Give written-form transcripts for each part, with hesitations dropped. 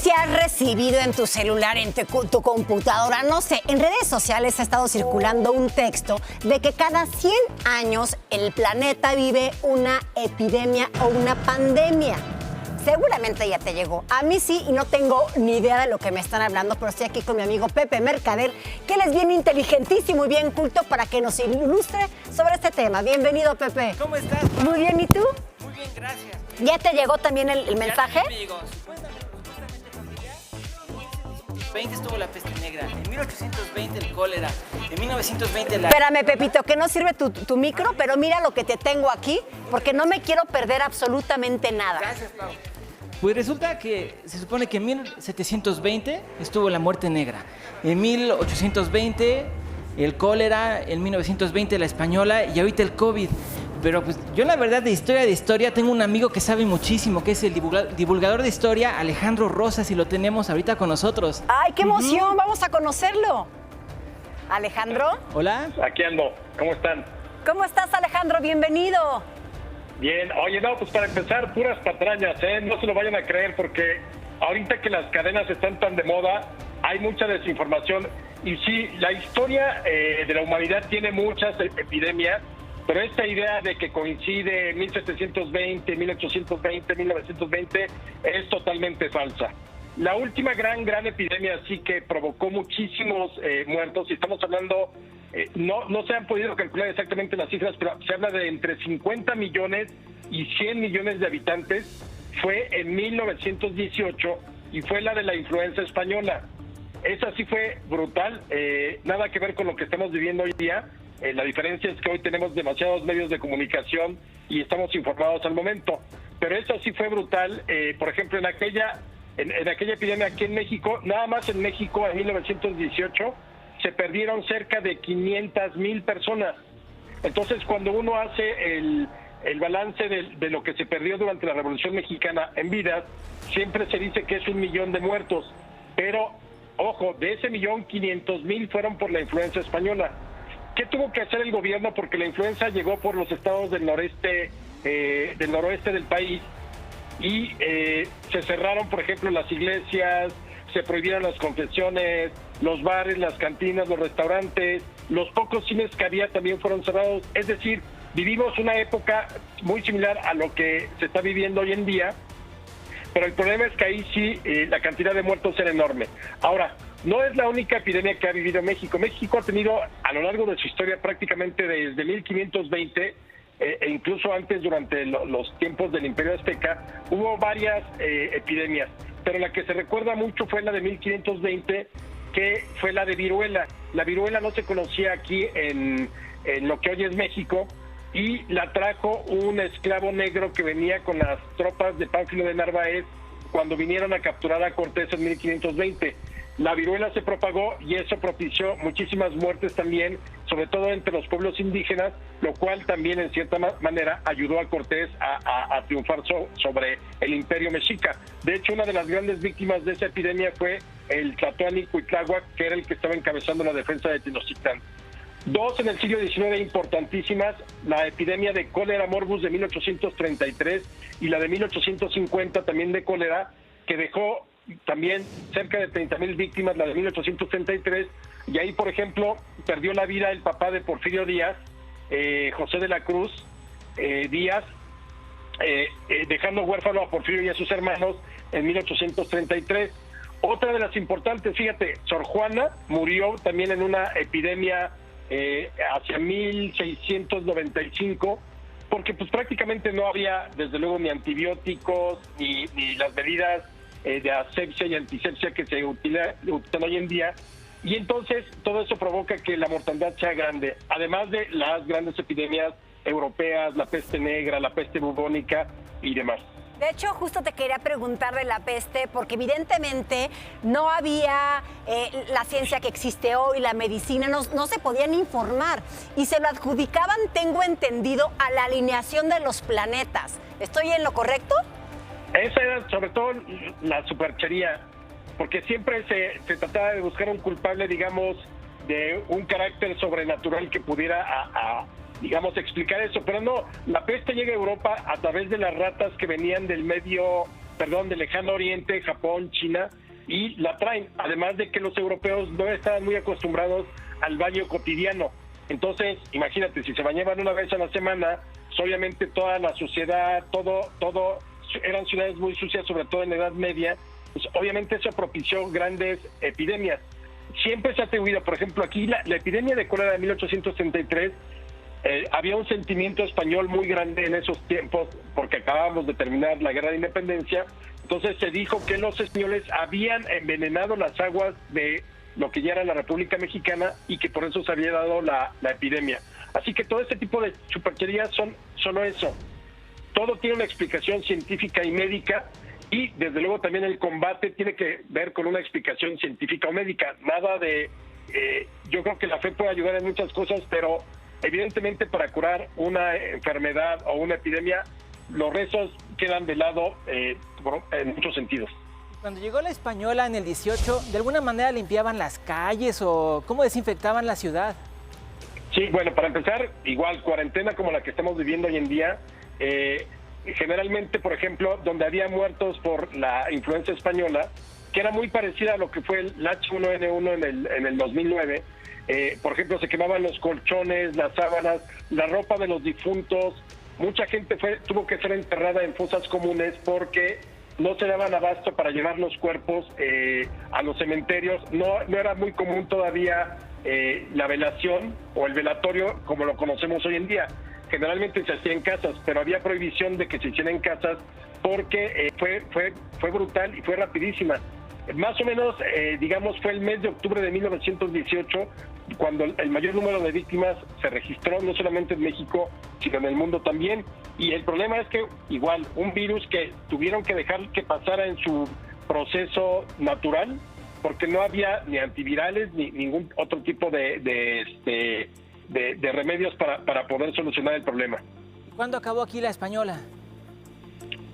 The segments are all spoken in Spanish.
que has recibido en tu celular, en tu computadora, no sé, en redes sociales ha estado circulando un texto de que cada 100 años el planeta vive una epidemia o una pandemia. Seguramente ya te llegó. A mí sí, y no tengo ni idea de lo que me están hablando, pero estoy aquí con mi amigo Pepe Mercader, que él es bien inteligentísimo y bien culto para que nos ilustre sobre este tema. Bienvenido, Pepe. ¿Cómo estás? Muy bien, ¿y tú? Muy bien, gracias. ¿Ya te llegó también el mensaje? Ya, amigos. Supuestamente, familia, en 1720 estuvo la peste negra, en 1820 el cólera, en 1920 la... Espérame, Pepito, que no sirve tu micro, pero mira lo que te tengo aquí, porque no me quiero perder absolutamente nada. Gracias, Pau. Pues resulta que se supone que en 1720 estuvo la muerte negra, en 1820 el cólera, en 1920 la española y ahorita el COVID. Pero pues yo la verdad de historia tengo un amigo que sabe muchísimo, que es el divulgador de historia Alejandro Rosas, y lo tenemos ahorita con nosotros. ¡Ay, qué emoción! Vamos a conocerlo. ¿Alejandro? Hola. Aquí ando. ¿Cómo están? ¿Cómo estás, Alejandro? Bienvenido. Bien. Oye, no, pues para empezar, puras patrañas, ¿eh? No se lo vayan a creer porque ahorita que las cadenas están tan de moda, hay mucha desinformación. Y sí, la historia de la humanidad tiene muchas epidemias, pero esta idea de que coincide 1720, 1820, 1920 es totalmente falsa. La última gran epidemia sí que provocó muchísimos muertos, y estamos hablando, no se han podido calcular exactamente las cifras, pero se habla de entre 50 millones y 100 millones de habitantes, fue en 1918 y fue la de la influenza española. Esa sí fue brutal, nada que ver con lo que estamos viviendo hoy día. La diferencia es que hoy tenemos demasiados medios de comunicación y estamos informados al momento. Pero eso sí fue brutal. Por ejemplo, en aquella epidemia aquí en México, nada más en México en 1918 se perdieron cerca de 500,000 personas. Entonces, cuando uno hace el balance de lo que se perdió durante la Revolución Mexicana en vidas, siempre se dice que es 1,000,000 de muertos. Pero, ojo, de ese 1,500,000 fueron por la influenza española. ¿Qué tuvo que hacer el gobierno? Porque la influenza llegó por los estados del noroeste del país y se cerraron, por ejemplo, las iglesias, se prohibieron las confesiones, los bares, las cantinas, los restaurantes, los pocos cines que había también fueron cerrados. Es decir, vivimos una época muy similar a lo que se está viviendo hoy en día, pero el problema es que ahí sí la cantidad de muertos era enorme. Ahora, no es la única epidemia que ha vivido México. México ha tenido a lo largo de su historia prácticamente desde 1520 e incluso antes, durante los tiempos del Imperio Azteca, hubo varias epidemias, pero la que se recuerda mucho fue la de 1520, que fue la de viruela. La viruela no se conocía aquí en lo que hoy es México, y la trajo un esclavo negro que venía con las tropas de Pánfilo de Narváez cuando vinieron a capturar a Cortés en 1520. La viruela se propagó y eso propició muchísimas muertes también, sobre todo entre los pueblos indígenas, lo cual también en cierta manera ayudó a Cortés a triunfar sobre el imperio mexica. De hecho, una de las grandes víctimas de esa epidemia fue el Tlatoani Cuitláhuac, que era el que estaba encabezando la defensa de Tenochtitlán. Dos en el siglo XIX importantísimas: la epidemia de cólera morbus de 1833 y la de 1850 también de cólera, que dejó también cerca de 30,000 víctimas, la de 1833, y ahí, por ejemplo, perdió la vida el papá de Porfirio Díaz, José de la Cruz Díaz, dejando huérfano a Porfirio y a sus hermanos en 1833. Otra de las importantes, fíjate, Sor Juana murió también en una epidemia hacia 1695, porque pues prácticamente no había, desde luego, ni antibióticos ni las medidas de asepsia y antisepsia que se utilizan hoy en día, y entonces todo eso provoca que la mortandad sea grande, además de las grandes epidemias europeas, la peste negra, la peste bubónica y demás. De hecho, justo te quería preguntar de la peste, porque evidentemente no había la ciencia que existe hoy, la medicina, no se podían informar y se lo adjudicaban, tengo entendido, a la alineación de los planetas. ¿Estoy en lo correcto? Esa era sobre todo la superchería, porque siempre se trataba de buscar un culpable, digamos, de un carácter sobrenatural que pudiera digamos, explicar eso, pero no, la peste llega a Europa a través de las ratas que venían del Medio del Lejano Oriente, Japón, China, y la traen. Además de que los europeos no estaban muy acostumbrados al baño cotidiano. Entonces, imagínate, si se bañaban una vez a la semana, pues obviamente toda la suciedad, todo, eran ciudades muy sucias, sobre todo en la Edad Media, pues obviamente eso propició grandes epidemias. Siempre se ha atribuido, por ejemplo, aquí la epidemia de cólera de 1833, había un sentimiento español muy grande en esos tiempos, porque acabábamos de terminar la Guerra de Independencia. Entonces se dijo que los españoles habían envenenado las aguas de lo que ya era la República Mexicana y que por eso se había dado la epidemia. Así que todo este tipo de supercherías son solo eso. Todo tiene una explicación científica y médica, y desde luego también el combate tiene que ver con una explicación científica o médica. Nada de... yo creo que la fe puede ayudar en muchas cosas, pero evidentemente para curar una enfermedad o una epidemia, los rezos quedan de lado en muchos sentidos. Cuando llegó la española en el 18, ¿de alguna manera limpiaban las calles o cómo desinfectaban la ciudad? Sí, bueno, para empezar, igual, cuarentena como la que estamos viviendo hoy en día, generalmente, por ejemplo, donde había muertos por la influenza española, que era muy parecida a lo que fue el H1N1 en el 2009, por ejemplo, se quemaban los colchones, las sábanas, la ropa de los difuntos. Mucha gente tuvo que ser enterrada en fosas comunes porque no se daban abasto para llevar los cuerpos a los cementerios. No era muy común todavía la velación o el velatorio como lo conocemos hoy en día. Generalmente se hacía en casas, pero había prohibición de que se hiciera en casas porque fue brutal y fue rapidísima. Más o menos, digamos, fue el mes de octubre de 1918 cuando el mayor número de víctimas se registró, no solamente en México, sino en el mundo también. Y el problema es que, igual, un virus que tuvieron que dejar que pasara en su proceso natural, porque no había ni antivirales ni ningún otro tipo de remedios para poder solucionar el problema. ¿Cuándo acabó aquí la española?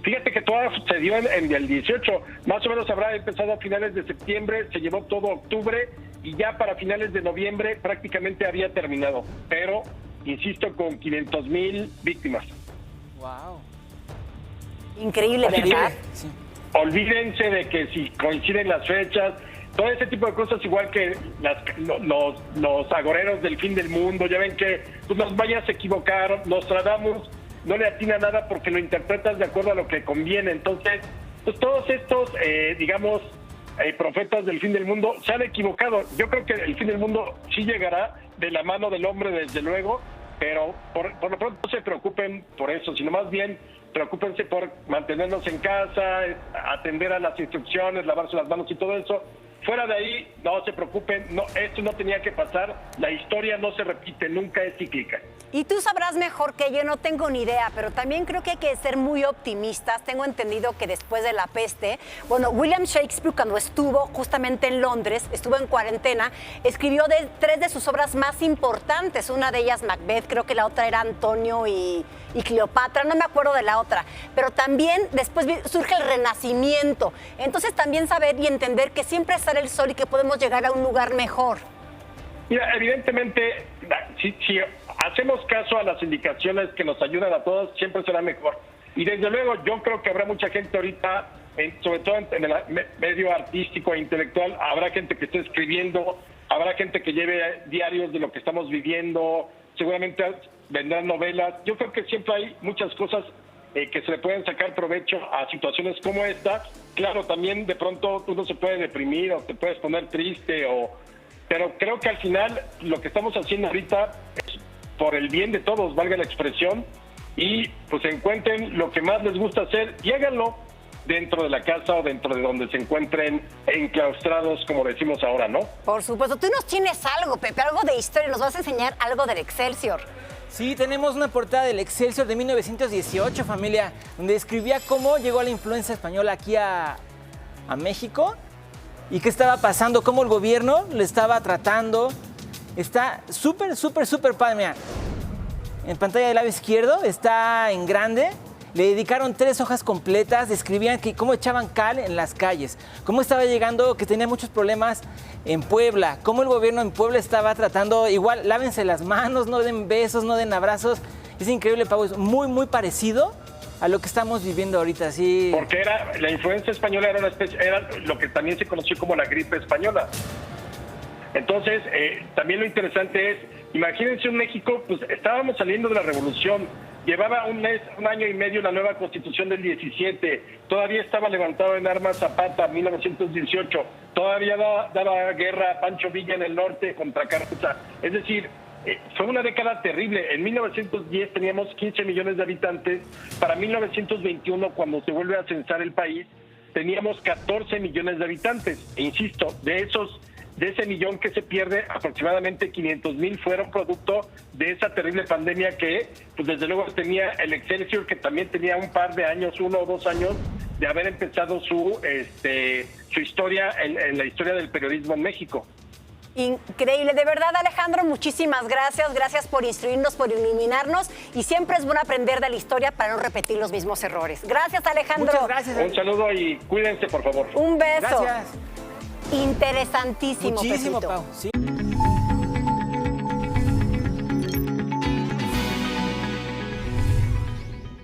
Fíjate que todo se dio en el 18, más o menos habrá empezado a finales de septiembre, se llevó todo octubre y ya para finales de noviembre prácticamente había terminado, pero, insisto, con 500,000 víctimas. ¡Wow! Increíble, ¿verdad? Sí. Olvídense de que si coinciden las fechas, todo ese tipo de cosas, igual que los agoreros del fin del mundo, ya ven que pues, los mayas se equivocaron, Nostradamus no le atina nada porque lo interpretas de acuerdo a lo que conviene. Entonces, pues todos estos, profetas del fin del mundo se han equivocado. Yo creo que el fin del mundo sí llegará de la mano del hombre, desde luego, pero por lo pronto no se preocupen por eso, sino más bien preocúpense por mantenernos en casa, atender a las instrucciones, lavarse las manos y todo eso. Fuera de ahí, no se preocupen, esto no tenía que pasar, la historia no se repite, nunca es cíclica. Y tú sabrás mejor que yo, no tengo ni idea, pero también creo que hay que ser muy optimistas. Tengo entendido que después de la peste, William Shakespeare, cuando estuvo justamente en Londres, estuvo en cuarentena, escribió tres de sus obras más importantes. Una de ellas, Macbeth, creo que la otra era Antonio y Cleopatra, no me acuerdo de la otra. Pero también después surge el Renacimiento. Entonces también saber y entender que siempre sale el sol y que podemos llegar a un lugar mejor. Mira, evidentemente, si hacemos caso a las indicaciones que nos ayudan a todos, siempre será mejor. Y desde luego, yo creo que habrá mucha gente ahorita, sobre todo en el medio artístico e intelectual, habrá gente que esté escribiendo, habrá gente que lleve diarios de lo que estamos viviendo, seguramente vendrán novelas. Yo creo que siempre hay muchas cosas que se le pueden sacar provecho a situaciones como esta. Claro, también de pronto uno se puede deprimir o te puedes poner triste, pero creo que al final lo que estamos haciendo ahorita es por el bien de todos, valga la expresión, y pues encuentren lo que más les gusta hacer y háganlo dentro de la casa o dentro de donde se encuentren enclaustrados, como decimos ahora, ¿no? Por supuesto. Tú nos tienes algo, Pepe, algo de historia, nos vas a enseñar algo del Excelsior. Sí, tenemos una portada del Excelsior de 1918, familia, donde describía cómo llegó la influenza española aquí a México y qué estaba pasando, cómo el gobierno lo estaba tratando. Está súper padre, mira. En pantalla del lado izquierdo está en grande. Le dedicaron 3 hojas completas, describían cómo echaban cal en las calles, cómo estaba llegando, que tenía muchos problemas en Puebla, cómo el gobierno en Puebla estaba tratando, igual, lávense las manos, no den besos, no den abrazos. Es increíble, Pau, es muy parecido a lo que estamos viviendo ahorita, sí. Porque la influenza española era lo que también se conoció como la gripe española. Entonces, también lo interesante es, imagínense en México, pues estábamos saliendo de la revolución, llevaba un año y medio la nueva Constitución del 17, todavía estaba levantado en armas Zapata, 1918, todavía daba guerra a Pancho Villa en el norte contra Carranza. Es decir, fue una década terrible. En 1910 teníamos 15 millones de habitantes, para 1921, cuando se vuelve a censar el país, teníamos 14 millones de habitantes. E insisto, de ese millón que se pierde, aproximadamente 500,000 fueron producto de esa terrible pandemia que, pues desde luego tenía el Excelsior, que también tenía un par de años, 1 o 2 años, de haber empezado su historia en la historia del periodismo en México. Increíble, de verdad, Alejandro, muchísimas gracias. Gracias por instruirnos, por iluminarnos, y siempre es bueno aprender de la historia para no repetir los mismos errores. Gracias, Alejandro. Muchas gracias. Un saludo y cuídense, por favor. Un beso. Gracias. Interesantísimo, Muchísimo, Pepito. Pau. Sí.